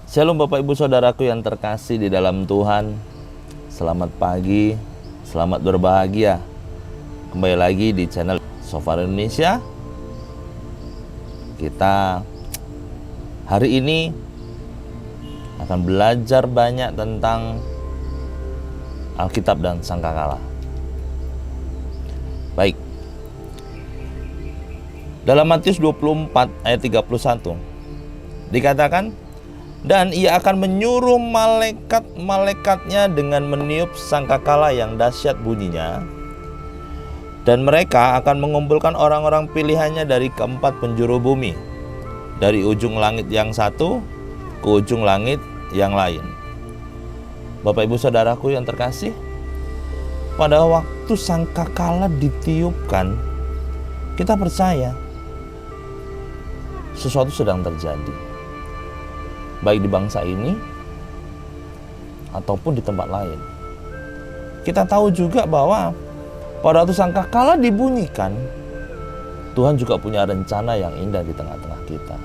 Shalom Bapak Ibu Saudaraku yang terkasih di dalam Tuhan. Selamat pagi, selamat berbahagia. Kembali lagi di channel Sofar Indonesia. Kita hari ini akan belajar banyak tentang Alkitab dan Sangkakala. Baik. Dalam Matius 24 ayat 31 dikatakan, dan ia akan menyuruh malaikat-malaikatnya dengan meniup sangkakala yang dahsyat bunyinya, dan mereka akan mengumpulkan orang-orang pilihannya dari keempat penjuru bumi, dari ujung langit yang satu ke ujung langit yang lain. Bapak Ibu Saudaraku yang terkasih, pada waktu sangkakala ditiupkan, kita percaya sesuatu sedang terjadi, baik di bangsa ini ataupun di tempat lain. Kita tahu juga bahwa pada waktu sangkakala dibunyikan, Tuhan juga punya rencana yang indah di tengah-tengah kita.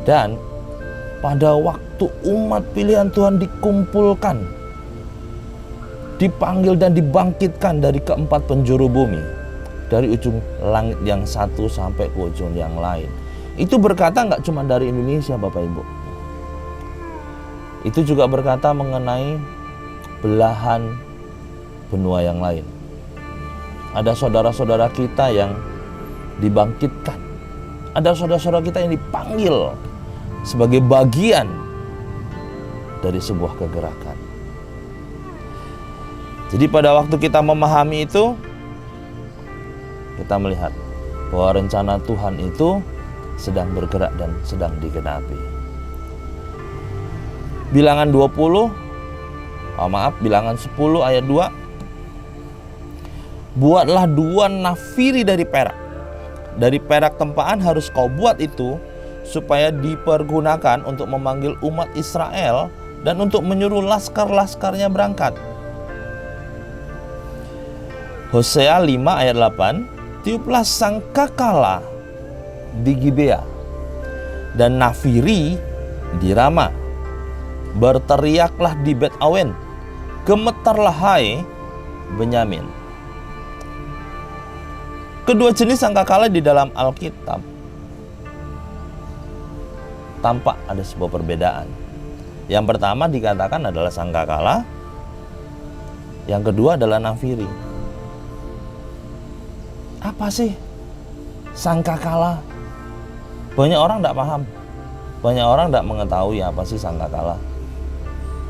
Dan pada waktu umat pilihan Tuhan dikumpulkan, dipanggil dan dibangkitkan dari keempat penjuru bumi, dari ujung langit yang satu sampai ke ujung yang lain, itu berkata nggak cuma dari Indonesia Bapak Ibu. Itu juga berkata mengenai belahan benua yang lain. Ada saudara-saudara kita yang dibangkitkan. Ada saudara-saudara kita yang dipanggil sebagai bagian dari sebuah kegerakan. Jadi pada waktu kita memahami itu, kita melihat bahwa rencana Tuhan itu sedang bergerak dan sedang digenapi. Bilangan 10 ayat 2. Buatlah 2 nafiri dari perak. Dari perak tempaan harus kau buat itu, supaya dipergunakan untuk memanggil umat Israel dan untuk menyuruh laskar-laskarnya berangkat. Hosea 5 ayat 8. Tiuplah sangkakala di Gibea dan nafiri di Rama. Berteriaklah di Bet Awen, gemetarlah hai Benyamin. Kedua jenis sangkakala di dalam Alkitab tampak ada sebuah perbedaan. Yang pertama dikatakan adalah sangkakala, yang kedua adalah nafiri. Apa sih sangkakala? Banyak orang tidak paham. Banyak orang tidak mengetahui apa sih sangkakala.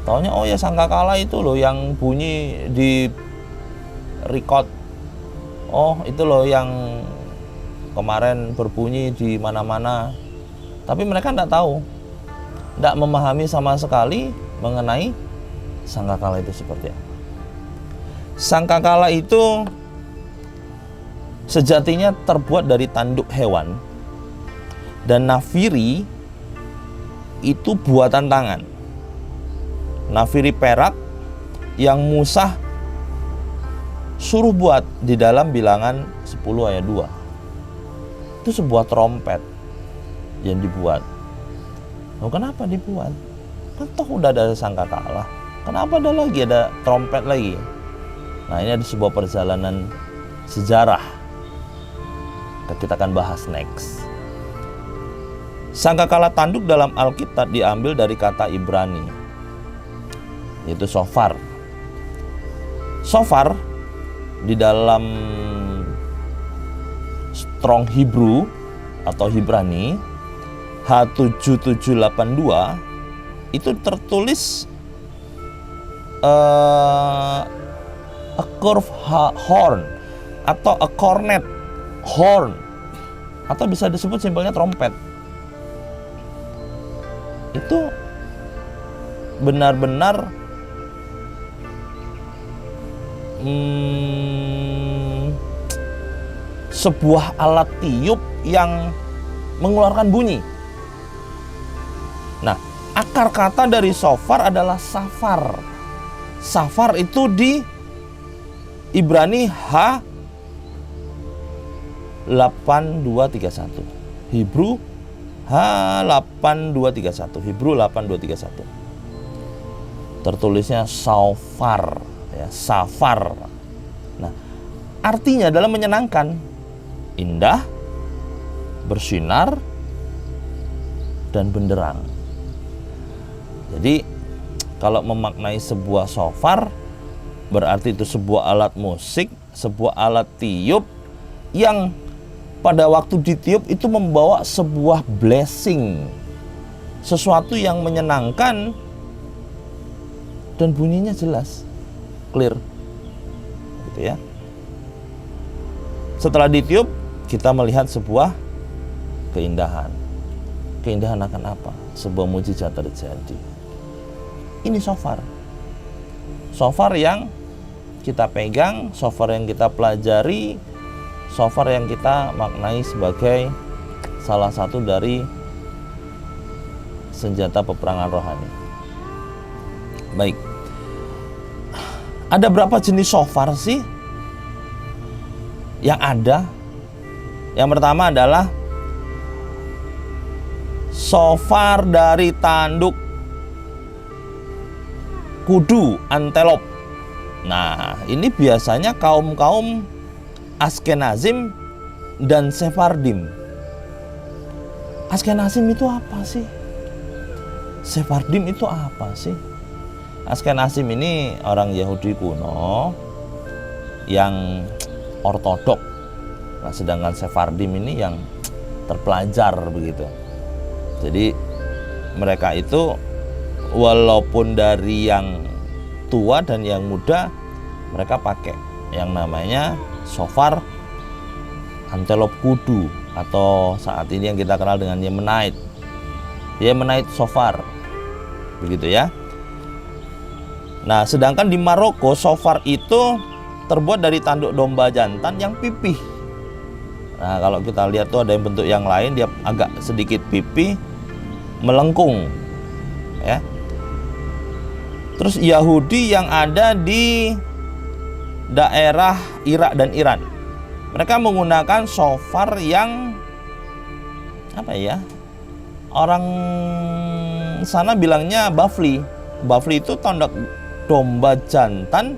Taunya oh ya sangkakala itu loh yang bunyi di record. Oh itu loh yang kemarin berbunyi di mana-mana. Tapi mereka tidak tahu, tidak memahami sama sekali mengenai sangkakala itu seperti apa. Sangkakala itu sejatinya terbuat dari tanduk hewan, dan nafiri itu buatan tangan. Nafiri perak yang Musa suruh buat di dalam Bilangan 10 ayat 2. Itu sebuah trompet yang dibuat. Oh, kenapa dibuat? Kan toh udah ada sangkakala, kenapa ada trompet lagi? Nah, ini ada sebuah perjalanan sejarah. Kita akan bahas next. Sangkakala tanduk dalam Alkitab diambil dari kata Ibrani, yaitu shofar. Shofar di dalam Strong Hebrew atau Ibrani H7782 itu tertulis a curved horn atau a cornet horn, atau bisa disebut simpelnya trompet. Itu benar-benar sebuah alat tiup yang mengeluarkan bunyi. Nah, akar kata dari shofar adalah safar. Safar itu di Ibrani H 8231, Hebrew H8231, Hebrew 8231. Tertulisnya shofar, ya, safar. Nah, artinya adalah menyenangkan, indah, bersinar, dan benderang. Jadi kalau memaknai sebuah shofar, berarti itu sebuah alat musik, sebuah alat tiup yang pada waktu ditiup itu membawa sebuah blessing, sesuatu yang menyenangkan, dan bunyinya jelas, clear, gitu ya. Setelah ditiup, kita melihat sebuah keindahan. Keindahan akan apa? Sebuah mujizat terjadi. Ini shofar. Shofar yang kita pegang, shofar yang kita pelajari, shofar yang kita maknai sebagai salah satu dari senjata peperangan rohani. Baik. Ada berapa jenis shofar sih yang ada? Yang pertama adalah shofar dari tanduk kudu, antelop. Nah, ini biasanya kaum-kaum Askenazim dan Sephardim. Askenazim itu apa sih? Sephardim itu apa sih? Askenazim ini orang Yahudi kuno yang ortodok. Nah, sedangkan Sephardim ini yang terpelajar begitu. Jadi mereka itu walaupun dari yang tua dan yang muda, mereka pakai yang namanya shofar antelop kudu, atau saat ini yang kita kenal dengan Yemenite. Yemenite shofar, begitu ya. Nah, sedangkan di Maroko shofar itu terbuat dari tanduk domba jantan yang pipih. Nah, kalau kita lihat tuh ada yang bentuk yang lain, dia agak sedikit pipih, melengkung, ya. Terus Yahudi yang ada di daerah Irak dan Iran, mereka menggunakan shofar yang apa ya? Orang sana bilangnya bafli. Bafli itu tanda domba jantan.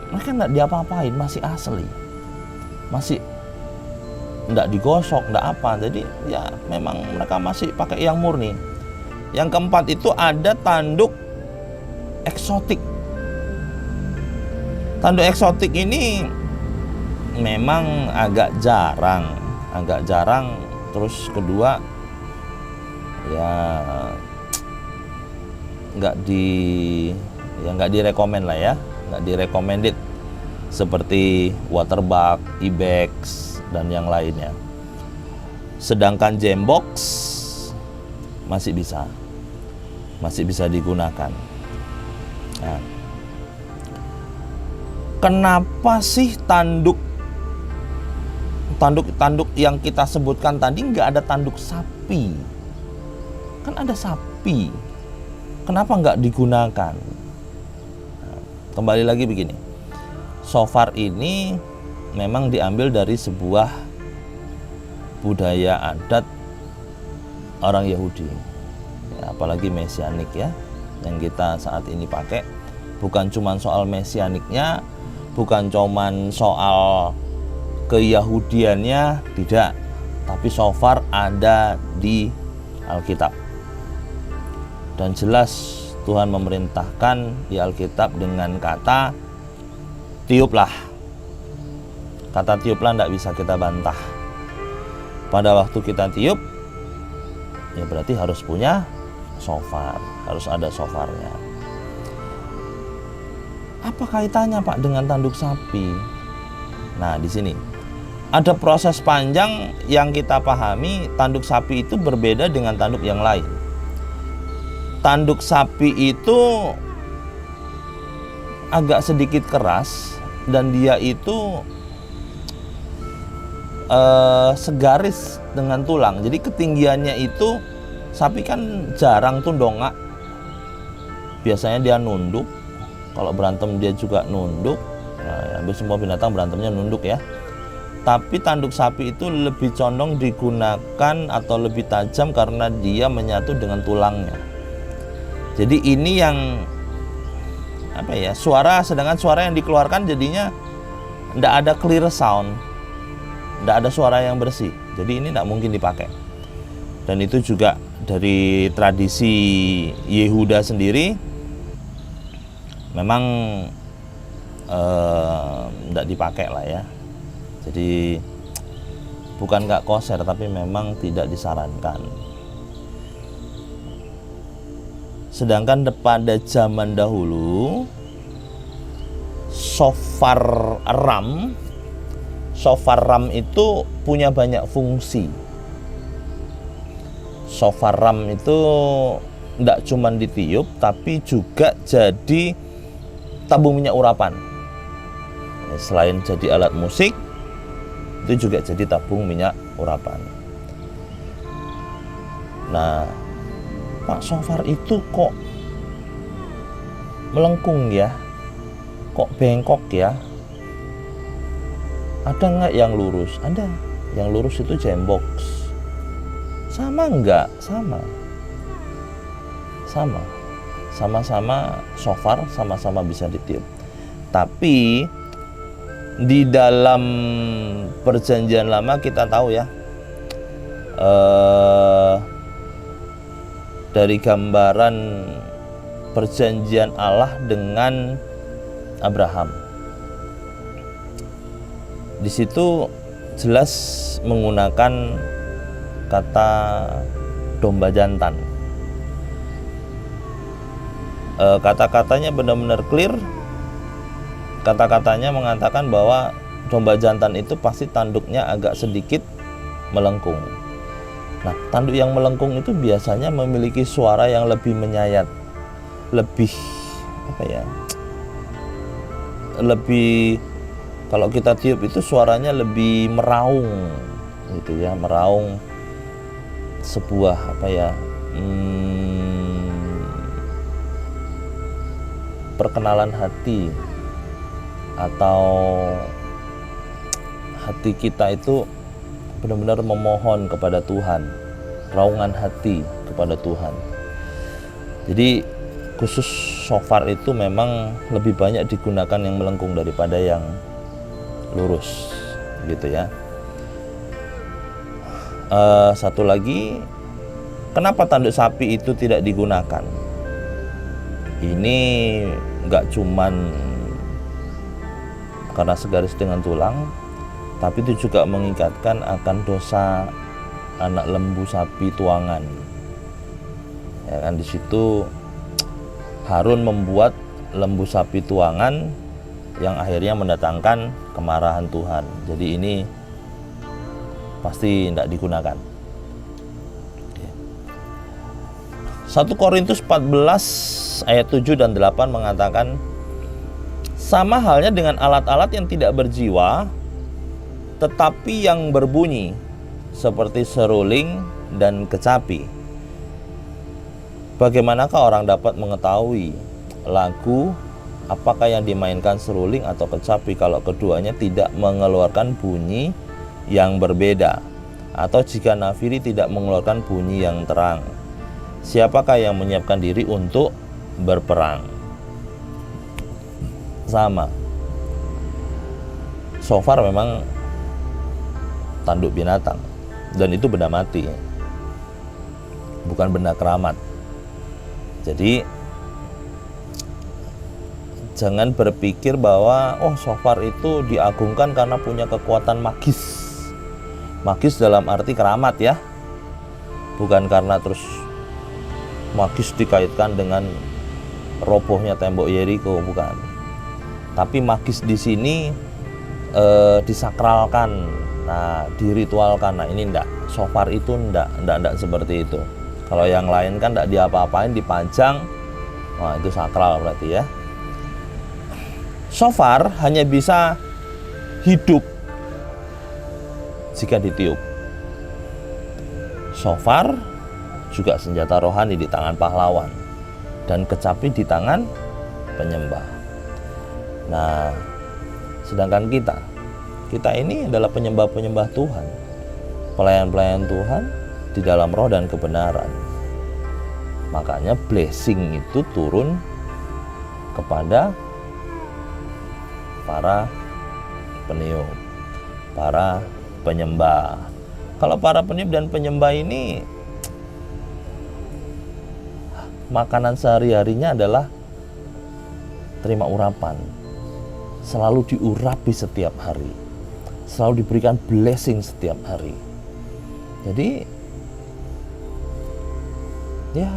Mereka nggak diapa-apain, masih asli, masih nggak digosok, nggak apa. Jadi ya memang mereka masih pakai yang murni. Yang keempat itu ada tanduk eksotik. Tanduk eksotik ini memang agak jarang. Terus kedua, ya nggak direkomend lah ya, nggak direkomended seperti waterbuck, ibex dan yang lainnya. Sedangkan jambox masih bisa digunakan. Nah, kenapa sih tanduk yang kita sebutkan tadi nggak ada tanduk sapi? Kan ada sapi. Kenapa nggak digunakan? Nah, kembali lagi begini. Shofar ini memang diambil dari sebuah budaya adat orang Yahudi. Ya, apalagi mesianik ya, yang kita saat ini pakai. Bukan cuma soal mesianiknya, bukan cuma soal keyahudiannya, tidak. Tapi shofar ada di Alkitab. Dan jelas Tuhan memerintahkan di Alkitab dengan kata tiuplah. Kata tiuplah tidak bisa kita bantah. Pada waktu kita tiup, ya berarti harus punya shofar, harus ada shofarnya. Apa kaitannya Pak dengan tanduk sapi? Nah, di sini ada proses panjang yang kita pahami. Tanduk sapi itu berbeda dengan tanduk yang lain. Tanduk sapi itu agak sedikit keras dan dia itu segaris dengan tulang. Jadi ketinggiannya itu, sapi kan jarang tuh dongak. Biasanya dia nunduk. Kalau berantem dia juga nunduk. Nah, hampir semua binatang berantemnya nunduk ya. Tapi tanduk sapi itu lebih condong digunakan atau lebih tajam karena dia menyatu dengan tulangnya. Jadi ini yang suara, sedangkan suara yang dikeluarkan jadinya tidak ada clear sound, tidak ada suara yang bersih. Jadi ini tidak mungkin dipakai. Dan itu juga dari tradisi Yehuda sendiri memang tidak dipakai lah ya. Jadi bukan nggak koser, tapi memang tidak disarankan. Sedangkan pada zaman dahulu shofar ram itu punya banyak fungsi. Shofar ram itu tidak cuma ditiup, tapi juga jadi tabung minyak urapan. Selain jadi alat musik, itu juga jadi tabung minyak urapan. Nah, Pak, shofar itu kok melengkung ya? Kok bengkok ya? Ada nggak yang lurus? Ada. Yang lurus itu jambox. Sama nggak? Sama. Sama-sama shofar, sama-sama bisa ditiup. Tapi di dalam perjanjian lama kita tahu ya, dari gambaran perjanjian Allah dengan Abraham, di situ jelas menggunakan kata domba jantan. Kata-katanya benar-benar clear. Kata-katanya mengatakan bahwa domba jantan itu pasti tanduknya agak sedikit melengkung. Nah, tanduk yang melengkung itu biasanya memiliki suara yang lebih menyayat, lebih lebih, kalau kita tiup itu suaranya lebih meraung gitu ya, meraung sebuah perkenalan hati, atau hati kita itu benar-benar memohon kepada Tuhan, raungan hati kepada Tuhan. Jadi khusus shofar itu memang lebih banyak digunakan yang melengkung daripada yang lurus gitu ya. Satu lagi, kenapa tanduk sapi itu tidak digunakan? Ini nggak cuman karena segaris dengan tulang, tapi itu juga mengingatkan akan dosa anak lembu sapi tuangan. Ya kan, di situ Harun membuat lembu sapi tuangan yang akhirnya mendatangkan kemarahan Tuhan. Jadi ini pasti tidak digunakan. 1 Korintus 14 ayat 7 dan 8 mengatakan, sama halnya dengan alat-alat yang tidak berjiwa tetapi yang berbunyi, seperti seruling dan kecapi. Bagaimanakah orang dapat mengetahui lagu apakah yang dimainkan seruling atau kecapi kalau keduanya tidak mengeluarkan bunyi yang berbeda, atau jika nafiri tidak mengeluarkan bunyi yang terang? Siapakah yang menyiapkan diri untuk berperang? Sama, shofar memang tanduk binatang, dan itu benda mati, bukan benda keramat. Jadi jangan berpikir bahwa shofar itu diagungkan karena punya kekuatan magis. Magis dalam arti keramat ya, bukan karena terus magis dikaitkan dengan robohnya tembok Yeriko, bukan. Tapi magis di sini disakralkan, diritualkan. Nah ini enggak, shofar itu enggak seperti itu. Kalau yang lain kan enggak diapa-apain, dipajang, wah itu sakral berarti ya. Shofar hanya bisa hidup jika ditiup. Shofar juga senjata rohani di tangan pahlawan, dan kecapi di tangan penyembah. Nah, sedangkan kita Kita ini adalah penyembah-penyembah Tuhan, pelayan-pelayan Tuhan di dalam roh dan kebenaran. Makanya blessing itu turun kepada para peniup, para penyembah. Kalau para peniup dan penyembah ini makanan sehari-harinya adalah terima urapan, selalu diurapi setiap hari, selalu diberikan blessing setiap hari. Jadi ya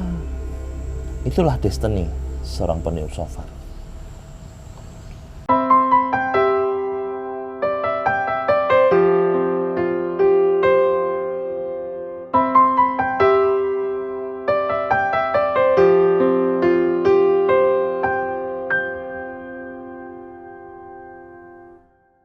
itulah destiny seorang peniup shofar.